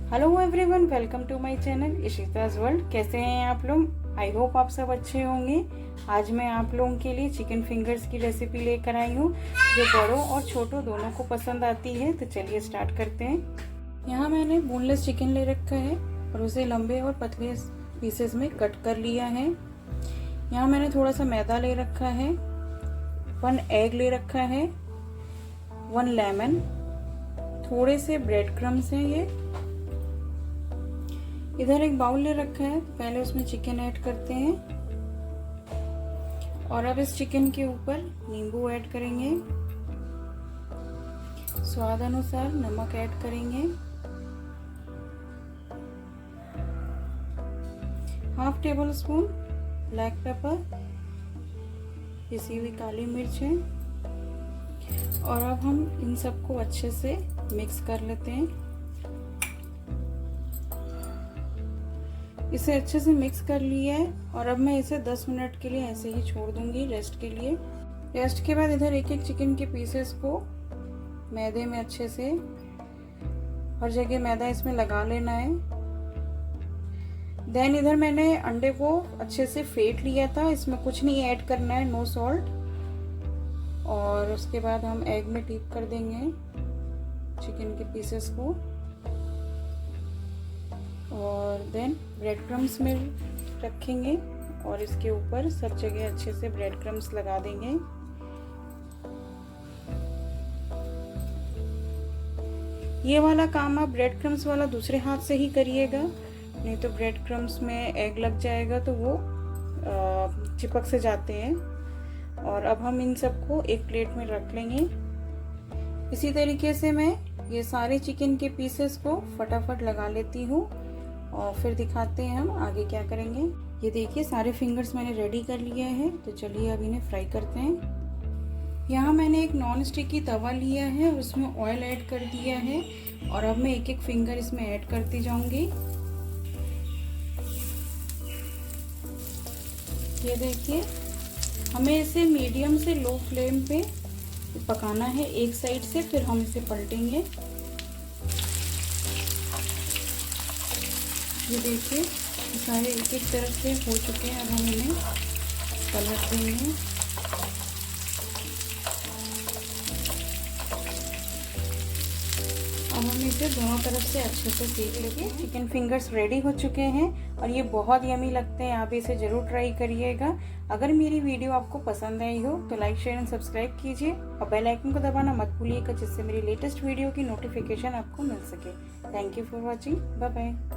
Hello everyone, welcome to my channel Ishita's world. कैसे हैं आप लोग? आई होप आप सब अच्छे होंगे। आज मैं आप लोगों के लिए चिकन फिंगर्स की रेसिपी लेकर आई हूँ जो बड़ों और छोटों दोनों को पसंद आती है। तो चलिए स्टार्ट करते हैं। यहाँ मैंने बोनलेस चिकन ले रखा है और उसे लंबे और पतले पीसेस में कट कर लिया है। यहाँ मैंने थोड़ा सा मैदा ले रखा है, 1 एग ले रखा है, 1 लेमन, थोड़े से ब्रेड क्रम्स हैं ये। इधर एक बाउल ले रखा है, पहले उसमें चिकन ऐड करते हैं और अब इस चिकन के ऊपर नींबू ऐड करेंगे, स्वाद अनुसार नमक ऐड करेंगे, half table spoon black pepper, पिसी हुई काली मिर्च है। और अब हम इन सबको अच्छे से मिक्स कर लेते हैं। इसे अच्छे से मिक्स कर लिया है और अब मैं इसे 10 मिनट के लिए ऐसे ही छोड़ दूंगी रेस्ट के लिए। रेस्ट के बाद इधर एक एक चिकन के पीसेस को मैदे में अच्छे से हर जगह मैदा इसमें लगा लेना है। देन इधर मैंने अंडे को अच्छे से फेंट लिया था, इसमें कुछ नहीं ऐड करना है, नो सॉल्ट। और उसके बाद हम एग में डीप कर देंगे चिकन के पीसेस को और देन ब्रेड क्रम्स में रखेंगे और इसके ऊपर सब जगह अच्छे से ब्रेड क्रम्स लगा देंगे। ये वाला काम आप ब्रेड क्रम्स वाला दूसरे हाथ से ही करिएगा, नहीं तो ब्रेड क्रम्स में एग लग जाएगा तो वो चिपक से जाते हैं। और अब हम इन सबको एक प्लेट में रख लेंगे। इसी तरीके से मैं ये सारे चिकन के पीसेस को फटाफट लगा लेती हूँ और फिर दिखाते हैं हम आगे क्या करेंगे। ये देखिए सारे फिंगर्स मैंने रेडी कर लिए हैं, तो चलिए अब इन्हें फ्राई करते हैं। यहाँ मैंने एक नॉन स्टिकी तवा लिया है और उसमें ऑयल ऐड कर दिया है और अब मैं एक एक फिंगर इसमें ऐड करती जाऊंगी। ये देखिए हमें इसे मीडियम से लो फ्लेम पे पकाना है एक साइड से, फिर हम इसे पलटेंगे। ये देखिए सारे एक एक तरफ से हो चुके हैं, अब हम इन्हें पलट देंगे। अब हम इसे दोनों तरफ से अच्छे से सेक लेंगे। चिकन फिंगर्स रेडी हो चुके हैं और ये बहुत यमी लगते हैं, आप इसे ज़रूर ट्राई करिएगा। अगर मेरी वीडियो आपको पसंद आई हो तो लाइक शेयर एंड सब्सक्राइब कीजिए और बेल आइकन को दबाना मत भूलिएगा, जिससे मेरी लेटेस्ट वीडियो की नोटिफिकेशन आपको मिल सके। Thank you for watching, bye bye.